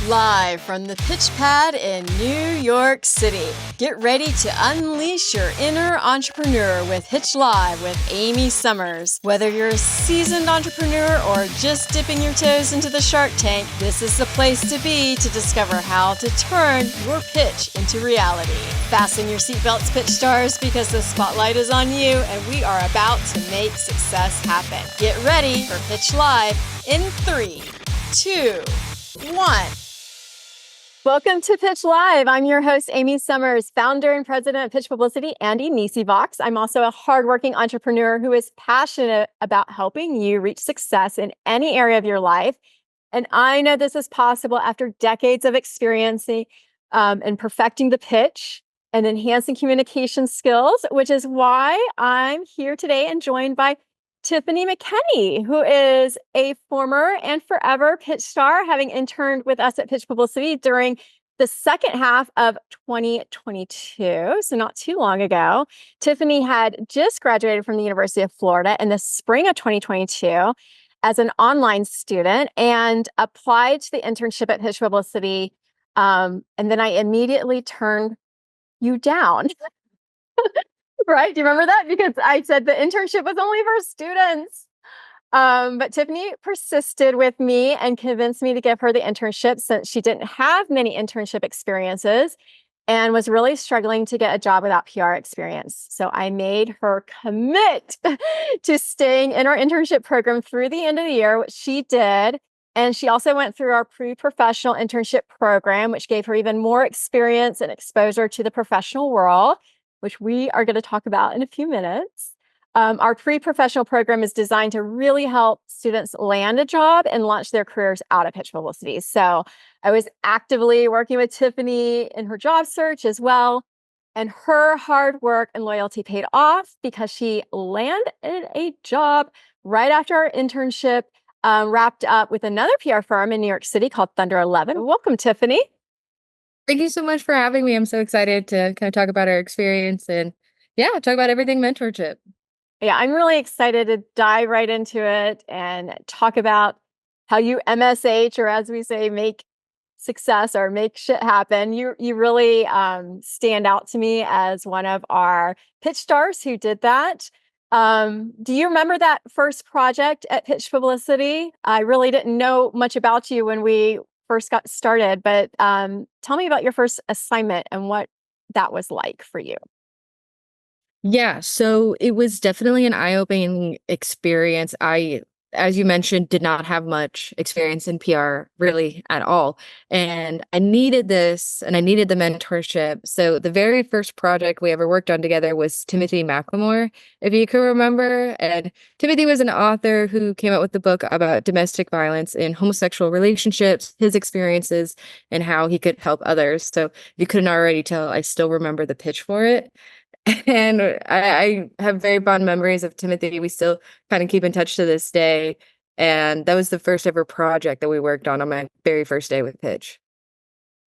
Live from the Pitch Pad in New York City. Get ready to unleash your inner entrepreneur with Pitch Live with Amy Summers. Whether you're a seasoned entrepreneur or just dipping your toes into the Shark Tank, this is the place to be to discover how to turn your pitch into reality. Fasten your seatbelts, pitch stars, because the spotlight is on you and we are about to make success happen. Get ready for Pitch Live in 3, 2, 1. Welcome to Pitch Live. I'm your host, Amy Summers, founder and president of Pitch Publicity and Vox. I'm also a hardworking entrepreneur who is passionate about helping you reach success in any area of your life. And I know this is possible after decades of experiencing and perfecting the pitch and enhancing communication skills, which is why I'm here today and joined by Tiffany McKinnie, who is a former and forever pitch star, having interned with us at Pitch Publicity during the second half of 2022, so not too long ago. Tiffany had just graduated from the University of Florida in the spring of 2022 as an online student and applied to the internship at Pitch Publicity. And then I immediately turned you down. Right? Do you remember that? Because I said the internship was only for students. But Tiffany persisted with me and convinced me to give her the internship since she didn't have many internship experiences and was really struggling to get a job without PR experience. So I made her commit to staying in our internship program through the end of the year, which she did. And she also went through our pre-professional internship program, which gave her even more experience and exposure to the professional world, which we are going to talk about in a few minutes. Our pre-professional program is designed to really help students land a job and launch their careers out of Pitch Publicity. So I was actively working with Tiffany in her job search as well. And her hard work and loyalty paid off because she landed a job right after our internship wrapped up with another PR firm in New York City called Thunder 11. Welcome, Tiffany. Thank you so much for having me. I'm so excited to kind of talk about our experience and talk about everything mentorship. Yeah, I'm really excited to dive right into it and talk about how you MSH, or as we say, make success or make shit happen. You really stand out to me as one of our pitch stars who did that. Do you remember that first project at Pitch Publicity? I really didn't know much about you when we first got started, but tell me about your first assignment and what that was like for you. Yeah, so it was definitely an eye-opening experience. As you mentioned, did not have much experience in PR really at all. And I needed this and I needed the mentorship. So the very first project we ever worked on together was Timothy McLemore, if you can remember. And Timothy was an author who came out with the book about domestic violence in homosexual relationships, his experiences, and how he could help others. So if you couldn't already tell, I still remember the pitch for it. And I have very fond memories of Timothy. We still kind of keep in touch to this day. And that was the first ever project that we worked on my very first day with Pitch.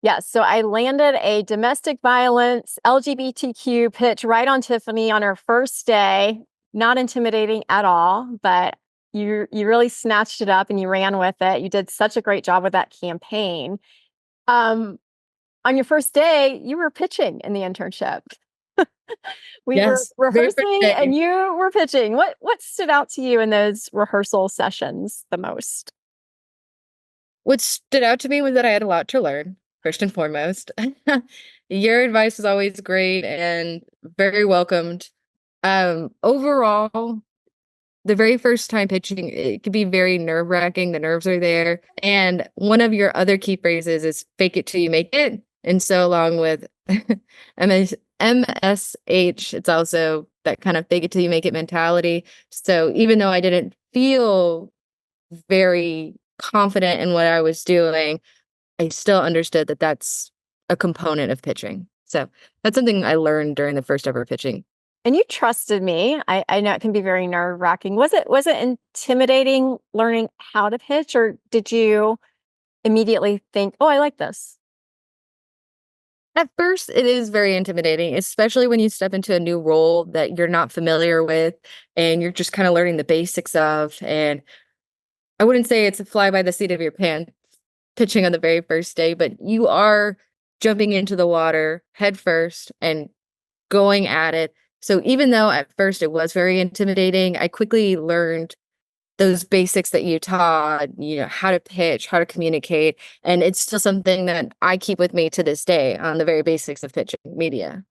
Yes, so I landed a domestic violence LGBTQ pitch right on Tiffany on her first day. Not intimidating at all, but you really snatched it up and you ran with it. You did such a great job with that campaign. On your first day, you were pitching in the internship. We were Yes, very first rehearsing day. and you were pitching. What stood out to you in those rehearsal sessions the most? What stood out to me was that I had a lot to learn, first and foremost. Your advice was always great and very welcomed. Overall, the very first time pitching, it could be very nerve-wracking. The nerves are there. And one of your other key phrases is fake it till you make it. And so along with MSH, it's also that kind of fake it till you make it mentality. So even though I didn't feel very confident in what I was doing, I still understood that that's a component of pitching. So that's something I learned during the first ever pitching. And you trusted me. I know it can be very nerve-wracking. Was it intimidating learning how to pitch, or did you immediately think, oh, I like this? At first, it is very intimidating, especially when you step into a new role that you're not familiar with and you're just kind of learning the basics of. And I wouldn't say it's a fly by the seat of your pants pitching on the very first day, but you are jumping into the water head first and going at it. So even though at first it was very intimidating, I quickly learned those basics that you taught, how to pitch, how to communicate. And it's still something that I keep with me to this day on the very basics of pitching media.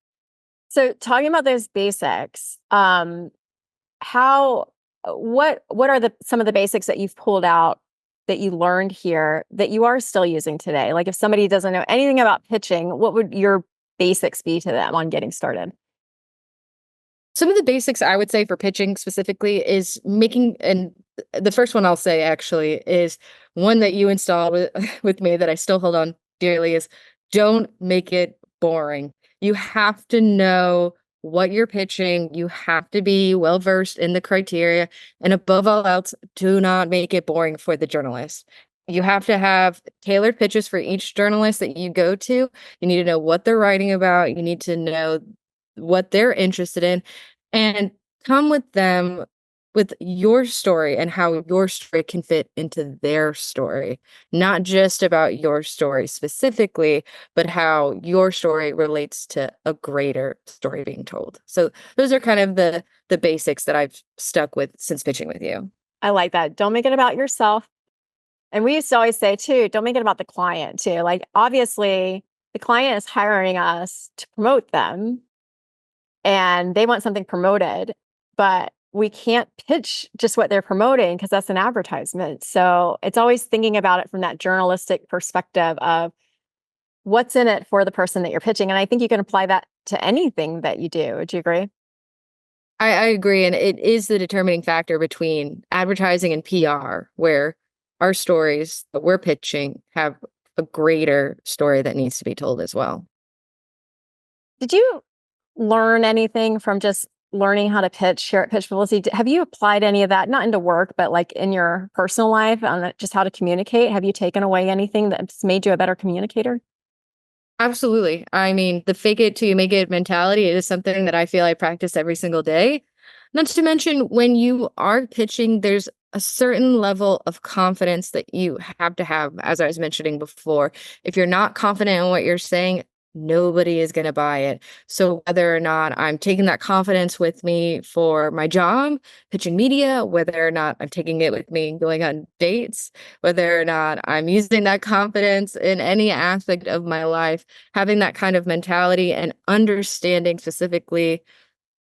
So talking about those basics, how what are some of the basics that you've pulled out that you learned here that you are still using today? Like if somebody doesn't know anything about pitching, what would your basics be to them on getting started? Some of the basics I would say for pitching specifically is making, and the first one I'll say actually is one that you installed with me that I still hold on dearly is don't make it boring. You have to know what you're pitching. You have to be well versed in the criteria. And above all else, do not make it boring for the journalist. You have to have tailored pitches for each journalist that you go to. You need to know what they're writing about. You need to know what they're interested in and come with them with your story and how your story can fit into their story, not just about your story specifically, but how your story relates to a greater story being told. So those are kind of the basics that I've stuck with since pitching with you. I like that. Don't make it about yourself. And we used to always say too, don't make it about the client too. Like obviously the client is hiring us to promote them and they want something promoted, but we can't pitch just what they're promoting because that's an advertisement. So it's always thinking about it from that journalistic perspective of what's in it for the person that you're pitching. And I think you can apply that to anything that you do. Would you agree? I agree. And it is the determining factor between advertising and PR, where our stories that we're pitching have a greater story that needs to be told as well. Did you learn anything from just learning how to pitch here at Pitch Publicity? Have you applied any of that, not into work, but like in your personal life on just how to communicate? Have you taken away anything that's made you a better communicator? Absolutely. I mean, the fake it till you make it mentality is something that I feel I practice every single day. Not to mention, when you are pitching, there's a certain level of confidence that you have to have, as I was mentioning before. If you're not confident in what you're saying, nobody is going to buy it. So whether or not I'm taking that confidence with me for my job, pitching media, whether or not I'm taking it with me going on dates, whether or not I'm using that confidence in any aspect of my life, having that kind of mentality and understanding specifically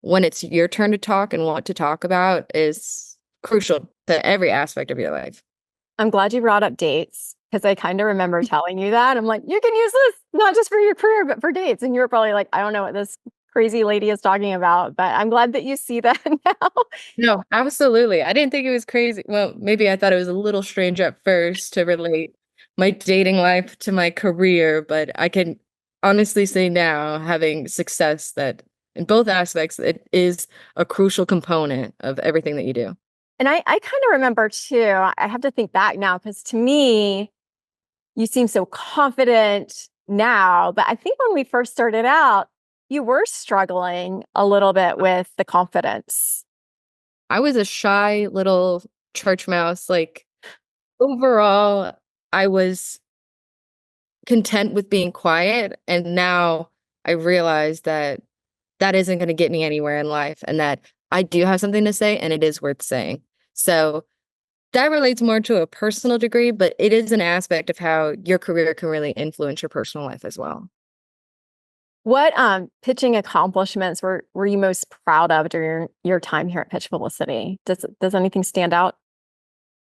when it's your turn to talk and what to talk about is crucial to every aspect of your life. I'm glad you brought up dates because I kind of remember telling you that. I'm like, you can use this not just for your career, but for dates. And you were probably like, I don't know what this crazy lady is talking about, but I'm glad that you see that now. No, absolutely. I didn't think it was crazy. Well, maybe I thought it was a little strange at first to relate my dating life to my career, but I can honestly say now, having success, that in both aspects, it is a crucial component of everything that you do. And I kind of remember too, I have to think back now because to me, you seem so confident now. But I think when we first started out, you were struggling a little bit with the confidence. I was a shy little church mouse. Like, overall, I was content with being quiet. And now I realize that that isn't going to get me anywhere in life and that I do have something to say and it is worth saying. So that relates more to a personal degree, but it is an aspect of how your career can really influence your personal life as well. What pitching accomplishments were you most proud of during your time here at Pitch Publicity? Does anything stand out?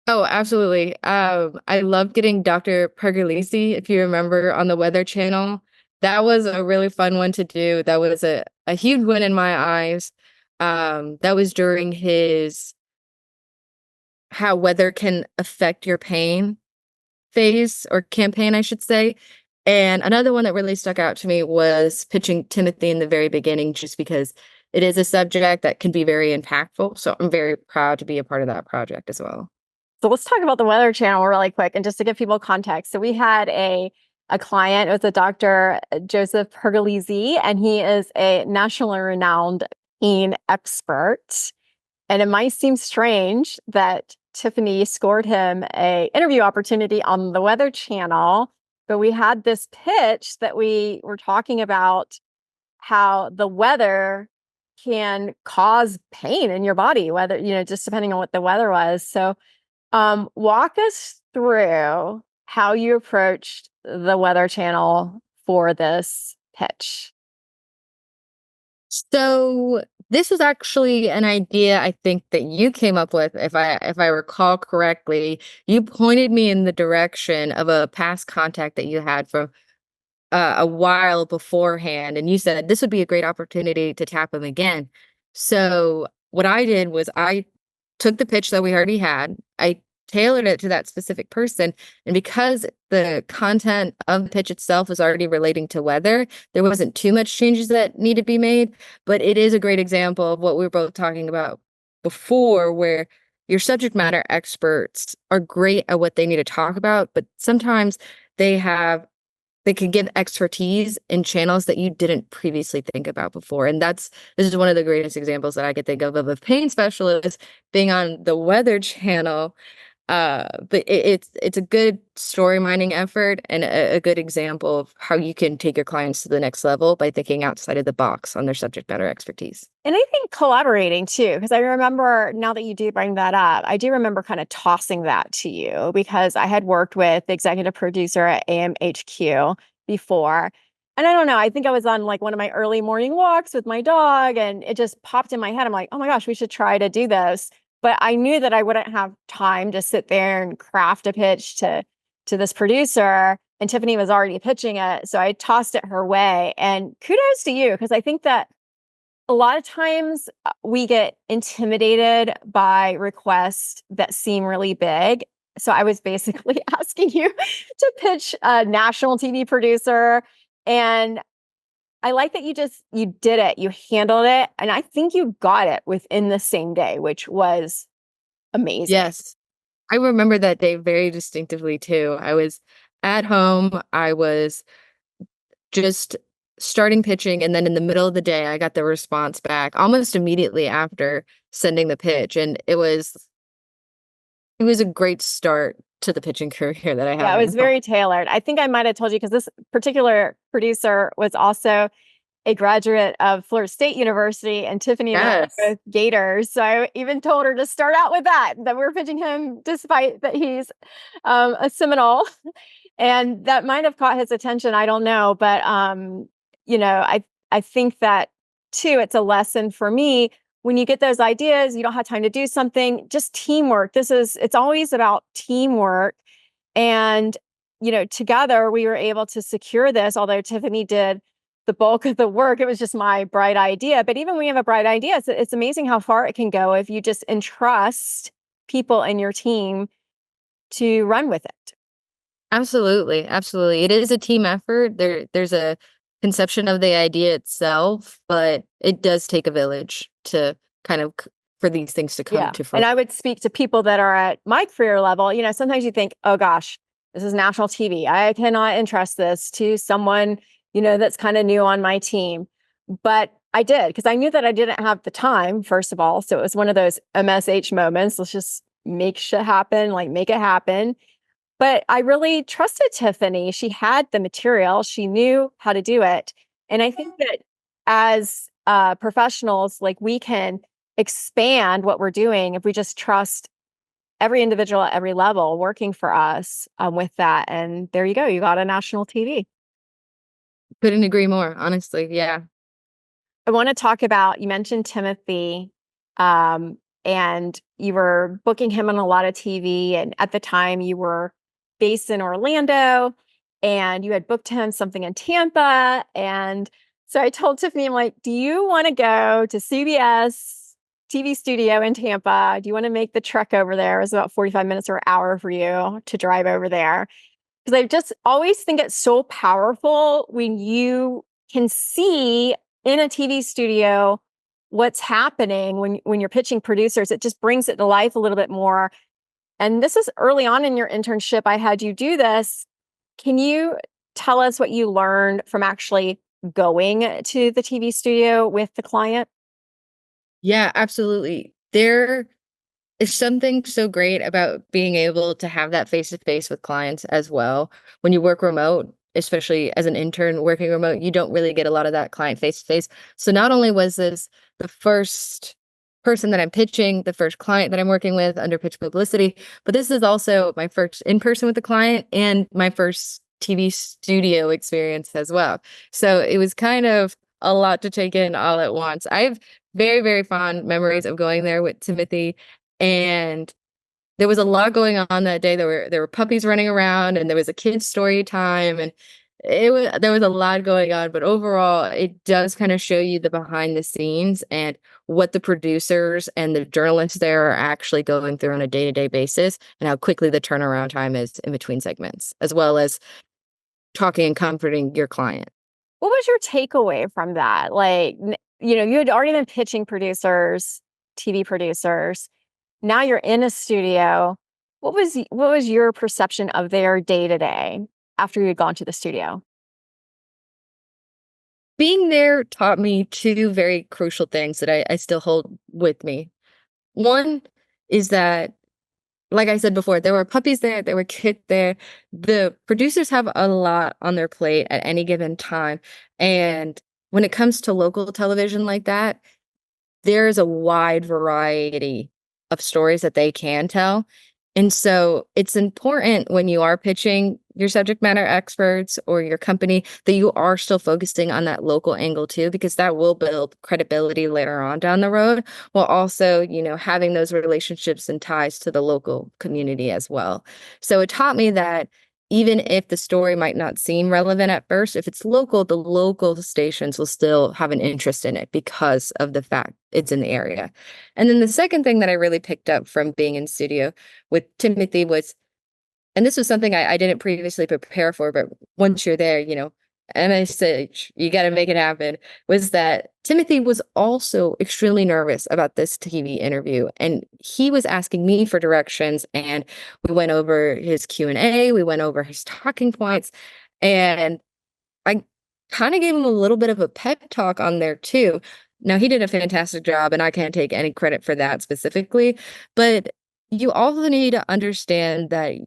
Oh, absolutely. I love getting Dr. Pergolesi, if you remember, on the Weather Channel. That was a really fun one to do. That was a huge win in my eyes. That was during his how weather can affect your pain phase or campaign, I should say. And another one that really stuck out to me was pitching Timothy in the very beginning, just because it is a subject that can be very impactful. So I'm very proud to be a part of that project as well. So let's talk about the Weather Channel really quick, and just to give people context. So we had a client. It was a Dr. Joseph Pergolesi, and he is a nationally renowned pain expert. And it might seem strange that Tiffany scored him a interview opportunity on the Weather Channel, but we had this pitch that we were talking about how the weather can cause pain in your body, whether, just depending on what the weather was. So, walk us through how you approached the Weather Channel for this pitch. So this was actually an idea I think that you came up with, if I recall correctly. You pointed me in the direction of a past contact that you had from a while beforehand, and you said this would be a great opportunity to tap him again. So what I did was I took the pitch that we already had, I tailored it to that specific person, and because the content of the pitch itself was already relating to weather, there wasn't too much changes that need to be made. But it is a great example of what we were both talking about before, where your subject matter experts are great at what they need to talk about, but sometimes they have they can give expertise in channels that you didn't previously think about before. And this is one of the greatest examples that I could think of a pain specialist being on the Weather Channel. But it's a good story mining effort and a good example of how you can take your clients to the next level by thinking outside of the box on their subject matter expertise. And I think collaborating too, because I remember, now that you do bring that up, I do remember kind of tossing that to you because I had worked with the executive producer at AMHQ before. And I don't know, I think I was on like one of my early morning walks with my dog and it just popped in my head. I'm like, oh my gosh, we should try to do this. But I knew that I wouldn't have time to sit there and craft a pitch to this producer. And Tiffany was already pitching it. So I tossed it her way. And kudos to you, because I think that a lot of times we get intimidated by requests that seem really big. So I was basically asking you to pitch a national TV producer. And I like that you did it, you handled it. And I think you got it within the same day, which was amazing. Yes. I remember that day very distinctively too. I was at home. I was just starting pitching, and then in the middle of the day, I got the response back almost immediately after sending the pitch, and it was a great start to the pitching career that I Yeah, have it was now. very tailored. I think I might have told you because this particular producer was also a graduate of Florida State University, and Tiffany and I are Yes. both Gators. So I even told her to start out with that we're pitching him despite that he's a Seminole. And that might have caught his attention. I don't know. But, I think that too, it's a lesson for me. When you get those ideas, you don't have time to do something, just teamwork. It's always about teamwork. And, together we were able to secure this, although Tiffany did the bulk of the work. It was just my bright idea. But even when you have a bright idea, it's amazing how far it can go if you just entrust people in your team to run with it. Absolutely, absolutely. It is a team effort. There's a conception of the idea itself, but it does take a village to kind of for these things to come Yeah. to And fruition. I would speak to people that are at my career level. Sometimes you think, oh gosh, this is national TV. I cannot entrust this to someone, that's kind of new on my team. But I did, because I knew that I didn't have the time, first of all. So it was one of those MSH moments. Let's just make shit happen, like make it happen. But I really trusted Tiffany. She had the material, she knew how to do it. And I think that as professionals, like we can expand what we're doing if we just trust every individual at every level working for us with that. And there you go, you got a national TV. Couldn't agree more, honestly. Yeah. I want to talk about, you mentioned Timothy, and you were booking him on a lot of TV. And at the time, you were based in Orlando and you had booked him something in Tampa. And so I told Tiffany, I'm like, do you want to go to CBS TV studio in Tampa? Do you want to make the trek over there? It was about 45 minutes or an hour for you to drive over there. Because I just always think it's so powerful when you can see in a TV studio what's happening when you're pitching producers. It just brings it to life a little bit more. And this is early on in your internship. I had you do this. Can you tell us what you learned from actually going to the TV studio with the client? Yeah, absolutely. There It's something so great about being able to have that face to face with clients as well. When you work remote, especially as an intern working remote, you don't really get a lot of that client face to face. So not only was this the first person that I'm pitching, the first client that I'm working with under Pitch Publicity, but this is also my first in person with the client and my first TV studio experience as well. So it was kind of a lot to take in all at once. I have very, very fond memories of going there with Timothy, and there was a lot going on that day. There were puppies running around, and there was a kids story time, and there was a lot going on. But overall, it does kind of show you the behind the scenes and what the producers and the journalists there are actually going through on a day-to-day basis, and how quickly the turnaround time is in between segments, as well as talking and comforting your client. What was your takeaway from that? Like, you had already been pitching producers, TV producers. Now you're in a studio. What was your perception of their day to day after you had gone to the studio? Being there taught me two very crucial things that I still hold with me. One is that, like I said before, there were puppies there, there were kids there. The producers have a lot on their plate at any given time. And when it comes to local television like that, there's a wide variety of stories that they can tell. And so it's important when you are pitching your subject matter experts or your company that you are still focusing on that local angle too, because that will build credibility later on down the road, while also, having those relationships and ties to the local community as well. So it taught me that even if the story might not seem relevant at first, if it's local, the local stations will still have an interest in it because of the fact it's in the area. And then the second thing that I really picked up from being in studio with Timothy was, and this was something I didn't previously prepare for, but once you're there, MSH, you got to make it happen, was that Timothy was also extremely nervous about this TV interview. And he was asking me for directions, and we went over his Q&A, we went over his talking points, and I kind of gave him a little bit of a pep talk on there too. Now, he did a fantastic job, and I can't take any credit for that specifically, but you also need to understand that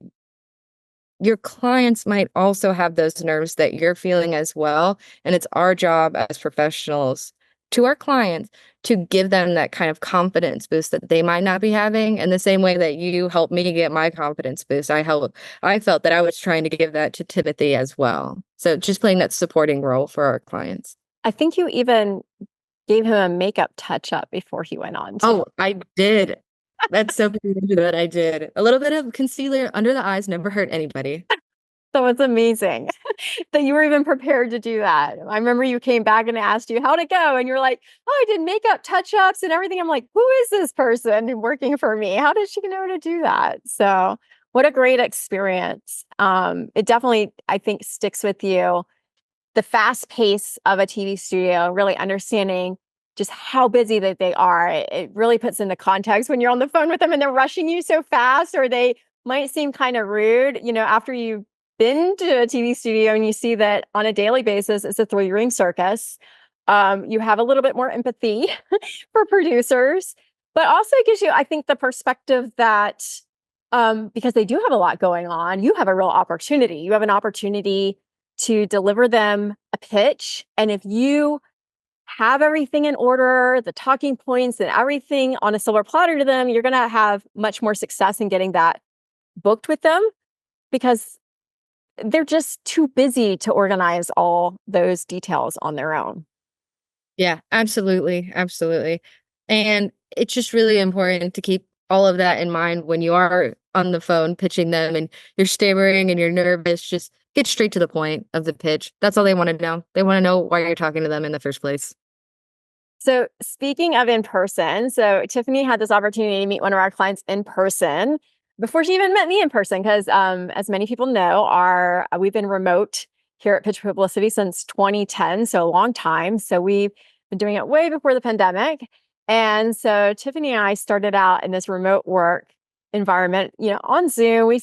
your clients might also have those nerves that you're feeling as well. And it's our job as professionals to our clients to give them that kind of confidence boost that they might not be having. In the same way that you helped me get my confidence boost, I felt that I was trying to give that to Timothy as well. So just playing that supporting role for our clients. I think you even gave him a makeup touch up before he went on. Oh, I did. That's so pretty that I did. A little bit of concealer under the eyes never hurt anybody. So it's amazing that you were even prepared to do that. I remember you came back and asked you how'd it go, and you're like, "Oh, I did makeup touch-ups and everything." I'm like, "Who is this person working for me? How did she know to do that?" So what a great experience. It definitely, I think, sticks with you. The fast pace of a TV studio, really understanding just how busy that they are. It really puts into context when you're on the phone with them and they're rushing you so fast, or they might seem kind of rude, after you've been to a TV studio and you see that on a daily basis, it's a three-ring circus. You have a little bit more empathy for producers, but also it gives you, I think, the perspective that because they do have a lot going on, you have a real opportunity. You have an opportunity to deliver them a pitch. And if you have everything in order, the talking points and everything on a silver platter to them, you're going to have much more success in getting that booked with them, because they're just too busy to organize all those details on their own. Yeah, absolutely. Absolutely. And it's just really important to keep all of that in mind when you are on the phone pitching them and you're stammering and you're nervous. Just get straight to the point of the pitch. That's all they want to know. They want to know why you're talking to them in the first place. So speaking of in person, so Tiffany had this opportunity to meet one of our clients in person before she even met me in person, because as many people know, we've been remote here at Pitch Publicity since 2010, so a long time. So we've been doing it way before the pandemic. And so Tiffany and I started out in this remote work environment, on Zoom. We've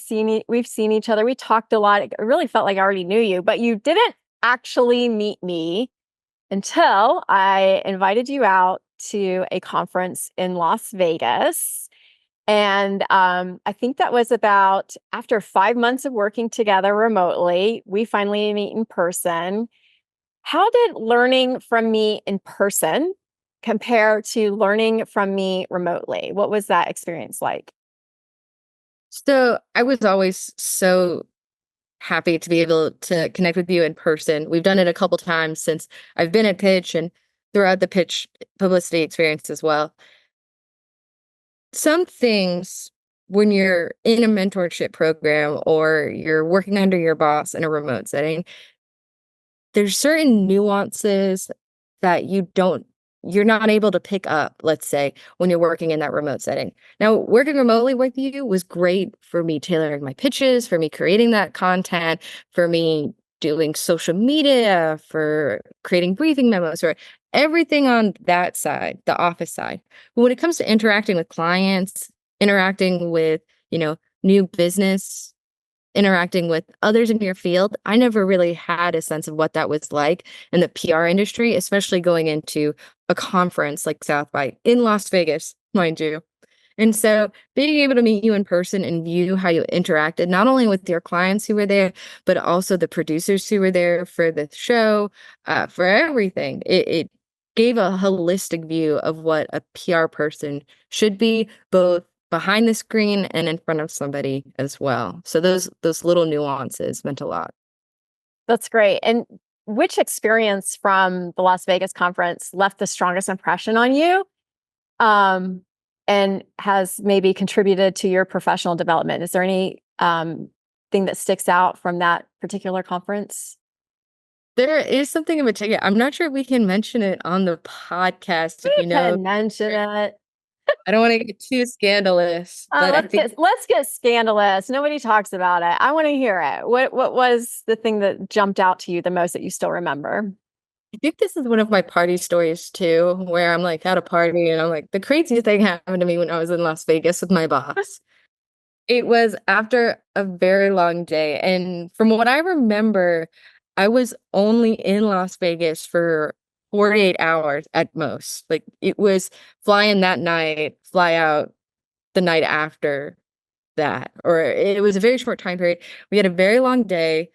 seen each other. We talked a lot. It really felt like I already knew you, but you didn't actually meet me until I invited you out to a conference in Las Vegas. And I think that was about after 5 months of working together remotely, we finally meet in person. How did learning from me in person compare to learning from me remotely? What was that experience like? So I was always so happy to be able to connect with you in person. We've done it a couple times since I've been at Pitch and throughout the Pitch publicity experience as well. Some things when you're in a mentorship program or you're working under your boss in a remote setting, there's certain nuances that you're not able to pick up, let's say, when you're working in that remote setting. Now, working remotely with you was great for me tailoring my pitches, for me creating that content, for me doing social media, for creating briefing memos, for everything on that side, the office side. But when it comes to interacting with clients, interacting with, new business, interacting with others in your field, I never really had a sense of what that was like in the PR industry, especially going into a conference like South by in Las Vegas, mind you. And so being able to meet you in person and view how you interacted, not only with your clients who were there, but also the producers who were there for the show, for everything, it gave a holistic view of what a PR person should be, both behind the screen and in front of somebody as well. So those little nuances meant a lot. That's great. And which experience from the Las Vegas conference left the strongest impression on you? And has maybe contributed to your professional development? Is there any thing that sticks out from that particular conference? There is something in particular. I'm not sure if we can mention it on the podcast, if We you know. can mention it. I don't want to get too scandalous, but I think Let's get scandalous. Nobody talks about it. I want to hear it. What was the thing that jumped out to you the most that you still remember? I think this is one of my party stories too, where I'm like at a party and I'm like, the craziest thing happened to me when I was in Las Vegas with my boss. It was after a very long day. And from what I remember, I was only in Las Vegas for 48 hours at most. Like it was fly in that night, fly out the night after that, or it was a very short time period. We had a very long day.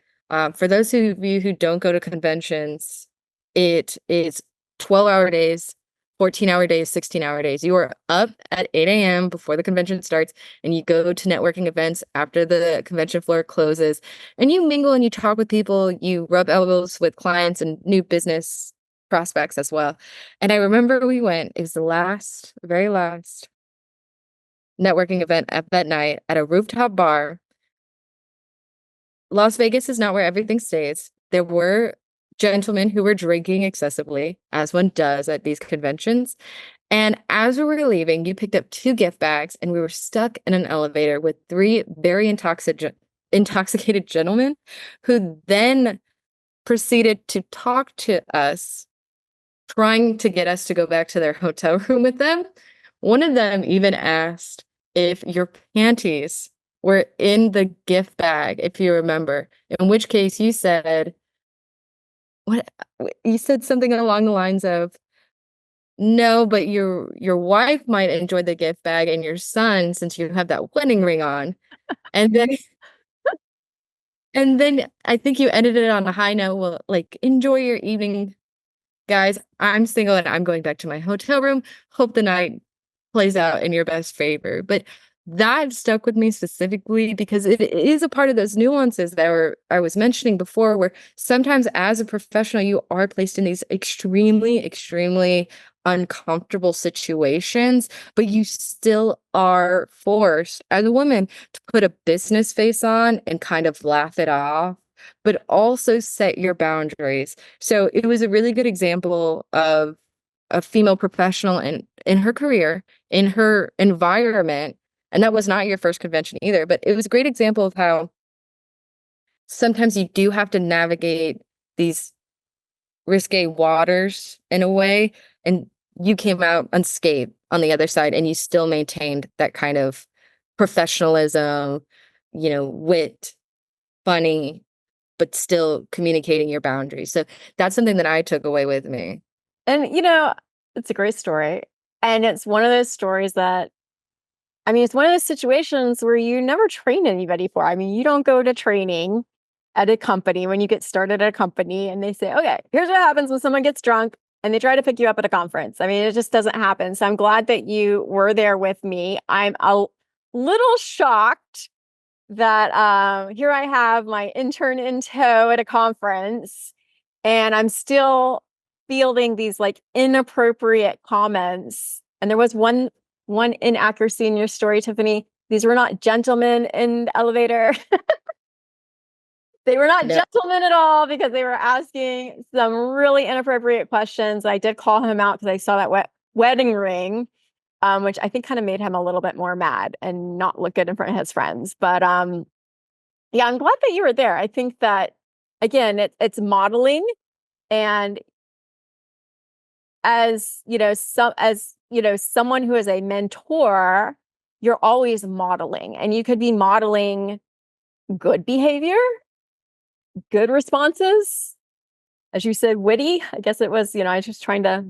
For those of you who don't go to conventions, it is 12-hour days, 14-hour days, 16-hour days. You are up at 8 a.m. before the convention starts, and you go to networking events after the convention floor closes, and you mingle and you talk with people, you rub elbows with clients and new business prospects as well. And I remember we went, it was the very last networking event at that night at a rooftop bar. Las Vegas is not where everything stays. There were gentlemen who were drinking excessively, as one does at these conventions. And as we were leaving, you picked up two gift bags, and we were stuck in an elevator with three very intoxicated gentlemen who then proceeded to talk to us, trying to get us to go back to their hotel room with them. One of them even asked if your panties were in the gift bag, if you remember, in which case you said, what you said something along the lines of, no, but your wife might enjoy the gift bag and your son, since you have that wedding ring on. And then and then I think you ended it on a high note. Well, like, enjoy your evening, guys. I'm single and I'm going back to my hotel room. Hope the night plays out in your best favor. But that stuck with me specifically because it is a part of those nuances that I was mentioning before, where sometimes as a professional, you are placed in these extremely, extremely uncomfortable situations, but you still are forced as a woman to put a business face on and kind of laugh it off, but also set your boundaries. So it was a really good example of a female professional in her career, in her environment. And that was not your first convention either, but it was a great example of how sometimes you do have to navigate these risque waters in a way, and you came out unscathed on the other side, and you still maintained that kind of professionalism, wit, funny, but still communicating your boundaries. So that's something that I took away with me. And it's a great story. And it's one of those stories that I mean, it's one of those situations where you never train anybody for. I mean, you don't go to training at a company when you get started at a company and they say, okay, here's what happens when someone gets drunk and they try to pick you up at a conference. I mean, it just doesn't happen. So I'm glad that you were there with me. I'm a little shocked that here I have my intern in tow at a conference and I'm still fielding these like inappropriate comments. And there was one inaccuracy in your story, Tiffany. These were not gentlemen in the elevator. They were not No. gentlemen at all because they were asking some really inappropriate questions. I did call him out because I saw that wedding ring, which I think kind of made him a little bit more mad and not look good in front of his friends. But yeah, I'm glad that you were there. I think that again, it's modeling, and as someone who is a mentor, you're always modeling, and you could be modeling good behavior, good responses, as you said, witty. I guess it was, I was just trying to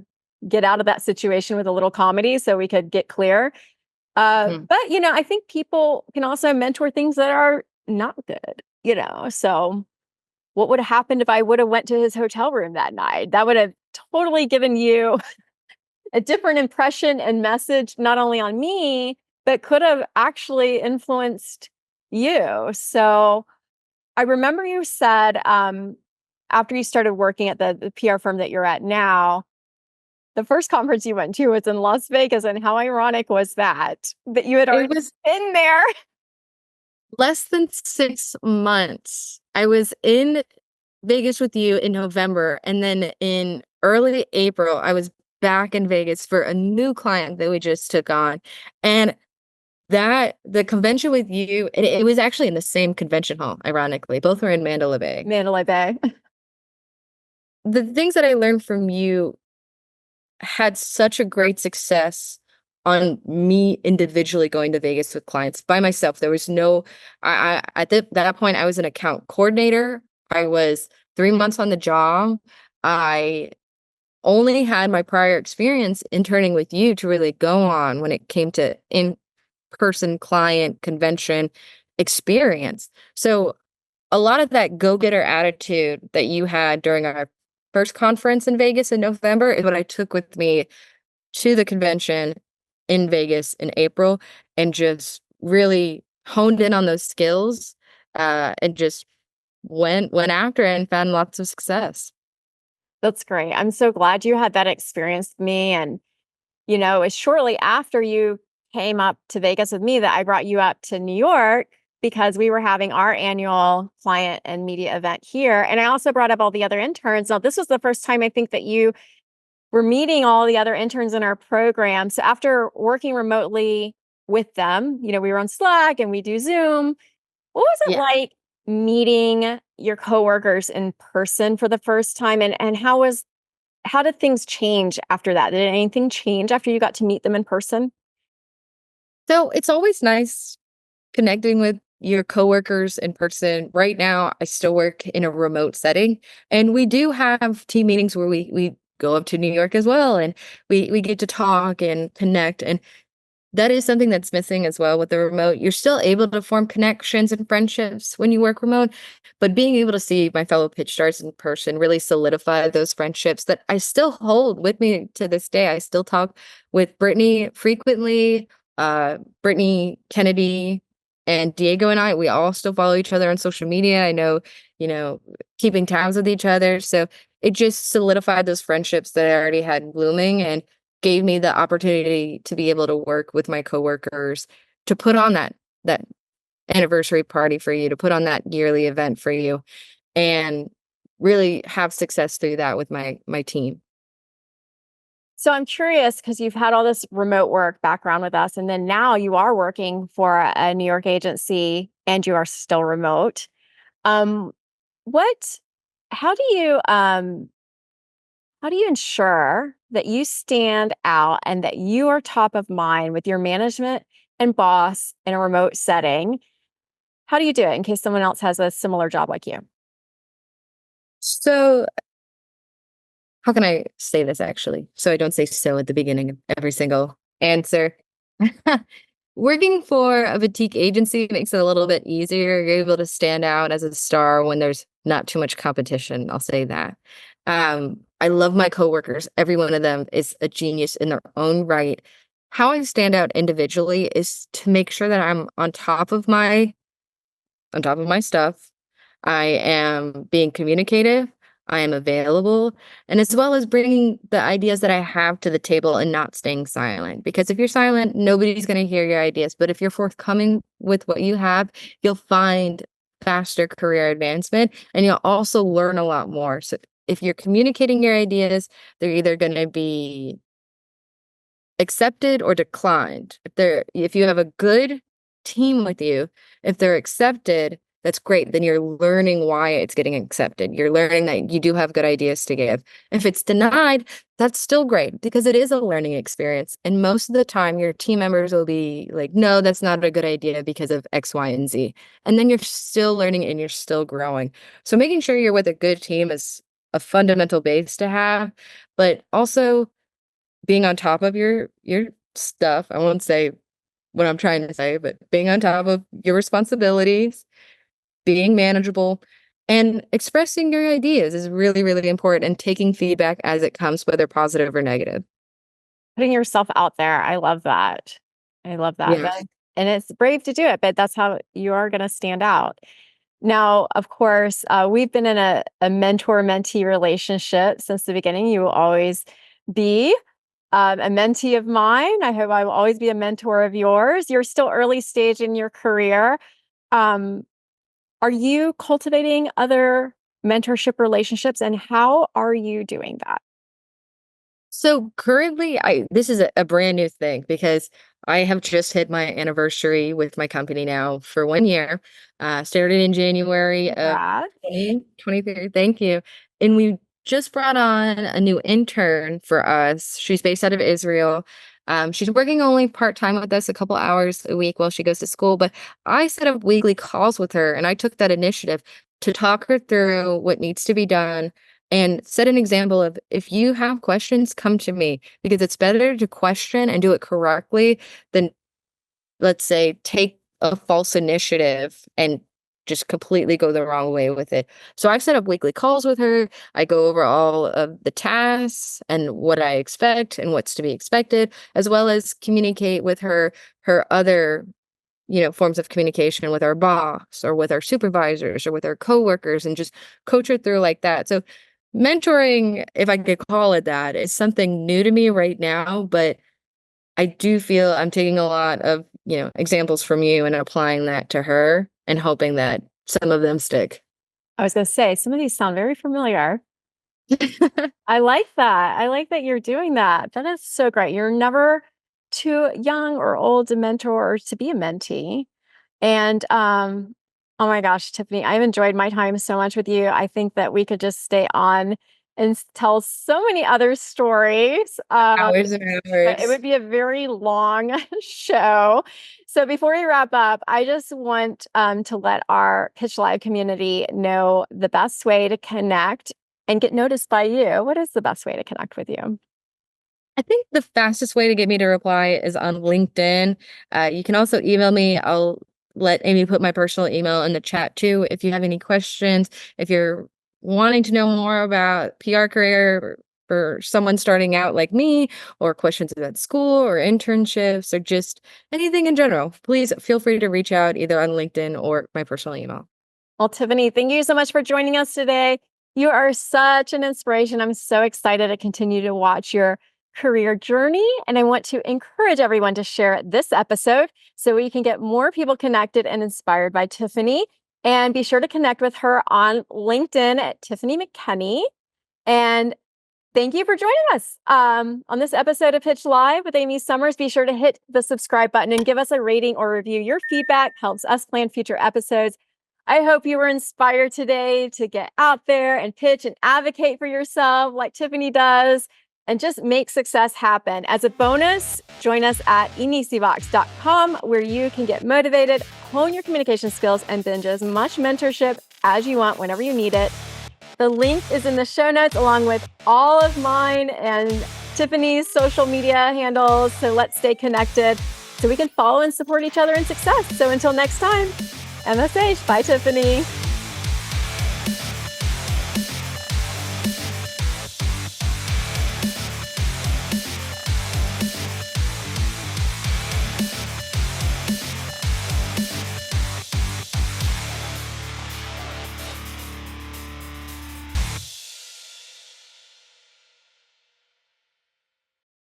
get out of that situation with a little comedy so we could get clear. Mhm. But I think people can also mentor things that are not good. So what would have happened if I would have went to his hotel room that night? That would have totally given you a different impression and message, not only on me, but could have actually influenced you. So I remember you said after you started working at the PR firm that you're at now, the first conference you went to was in Las Vegas. And how ironic was that you had It already was been there? less than 6 months. I was in Vegas with you in November, and then in early April, I was back in Vegas for a new client that we just took on. And that the convention with you, and it was actually in the same convention hall, ironically. Both were in Mandalay Bay. Mandalay Bay. The things that I learned from you had such a great success on me individually going to Vegas with clients by myself. There was no, that point, I was an account coordinator. I was 3 months on the job. I only had my prior experience interning with you to really go on when it came to in-person client convention experience. So a lot of that go-getter attitude that you had during our first conference in Vegas in November is what I took with me to the convention in Vegas in April and just really honed in on those skills, and just went after it and found lots of success. That's great. I'm so glad you had that experience with me. And, it was shortly after you came up to Vegas with me that I brought you up to New York because we were having our annual client and media event here. And I also brought up all the other interns. Now, this was the first time I think that you were meeting all the other interns in our program. So after working remotely with them, we were on Slack and we do Zoom. What was it Yeah. like meeting your coworkers in person for the first time? And how did things change after that? Did anything change after you got to meet them in person? So it's always nice connecting with your coworkers in person. Right now, I still work in a remote setting, and we do have team meetings where we go up to New York as well, and we get to talk and connect. And that is something that's missing as well with the remote. You're still able to form connections and friendships when you work remote, but being able to see my fellow pitch stars in person really solidify those friendships that I still hold with me to this day. I still talk with Brittany frequently, Brittany Kennedy and Diego and we all still follow each other on social media. I know, you know, keeping tabs with each other. So it just solidified those friendships that I already had blooming and gave me the opportunity to be able to work with my coworkers to put on that anniversary party for you, to put on that yearly event for you, and really have success through that with my team. So I'm curious because you've had all this remote work background with us, and then now you are working for a New York agency and you are still remote. Um, what, how do you, how do you ensure that you stand out and that you are top of mind with your management and boss in a remote setting? How do you do it in case someone else has a similar job like you? So how can I say this actually? So I don't say so at the beginning of every single answer. Working for a boutique agency makes it a little bit easier. You're able to stand out as a star when there's not too much competition. I'll say that. I love my coworkers. Every one of them is a genius in their own right. How I stand out individually is to make sure that I'm on top of my stuff. I am being communicative. I am available, and as well as bringing the ideas that I have to the table and not staying silent. Because if you're silent, nobody's going to hear your ideas. But if you're forthcoming with what you have, you'll find faster career advancement and you'll also learn a lot more. So if you're communicating your ideas, they're either going to be accepted or declined. If you have a good team with you, if they're accepted, that's great. Then you're learning why it's getting accepted. You're learning that you do have good ideas to give. If it's denied, that's still great because it is a learning experience. And most of the time, your team members will be like, no, that's not a good idea because of X, Y, and Z. And then you're still learning and you're still growing. So making sure you're with a good team is a fundamental base to have, but also being on top of your stuff. I won't say what I'm trying to say, but being on top of your responsibilities, being manageable, and expressing your ideas is really, really important, and taking feedback as it comes, whether positive or negative. Putting yourself out there. I love that. I love that. Yeah. And it's brave to do it, but that's how you are going to stand out. Now, of course, we've been in a mentor-mentee relationship since the beginning. You will always be a mentee of mine. I hope I will always be a mentor of yours. You're still early stage in your career. Um, are you cultivating other mentorship relationships, and how are you doing that? So currently, this is a brand new thing because I have just hit my anniversary with my company now for 1 year. Started in January of Congrats. 2023. Thank you. And we just brought on a new intern for us. She's based out of Israel. She's working only part-time with us, a couple hours a week while she goes to school. But I set up weekly calls with her, and I took that initiative to talk her through what needs to be done and set an example of, if you have questions, come to me, because it's better to question and do it correctly than, let's say, take a false initiative and just completely go the wrong way with it. So I've set up weekly calls with her. I go over all of the tasks and what I expect and what's to be expected, as well as communicate with her other forms of communication with our boss or with our supervisors or with our coworkers, and just coach her through like that. So mentoring, if I could call it that, is something new to me right now, but I do feel I'm taking a lot of, examples from you and applying that to her and hoping that some of them stick. I was going to say, some of these sound very familiar. I like that. I like that you're doing that. That is so great. You're never too young or old to mentor or to be a mentee. And oh my gosh, Tiffany, I've enjoyed my time so much with you. I think that we could just stay on and tell so many other stories. Hours and But it hours. would be a very long show. So before we wrap up, I just want to let our Pitch Live community know the best way to connect and get noticed by you. What is the best way to connect with you? I think the fastest way to get me to reply is on LinkedIn. You can also email me. I'll let Amy put my personal email in the chat too. If you have any questions, if you're wanting to know more about PR career for someone starting out like me, or questions about school or internships or just anything in general, please feel free to reach out either on LinkedIn or my personal email. Well, Tiffany, thank you so much for joining us today. You are such an inspiration. I'm so excited to continue to watch your career journey. And I want to encourage everyone to share this episode so we can get more people connected and inspired by Tiffany. And be sure to connect with her on LinkedIn at Tiffany McKinnie. And thank you for joining us on this episode of Pitch Live with Amy Summers. Be sure to hit the subscribe button and give us a rating or review. Your feedback helps us plan future episodes. I hope you were inspired today to get out there and pitch and advocate for yourself like Tiffany does, and just make success happen. As a bonus, join us at enisivox.com, where you can get motivated, hone your communication skills, and binge as much mentorship as you want whenever you need it. The link is in the show notes, along with all of mine and Tiffany's social media handles. So let's stay connected. so we can follow and support each other in success. So until next time, MSH. Bye, Tiffany.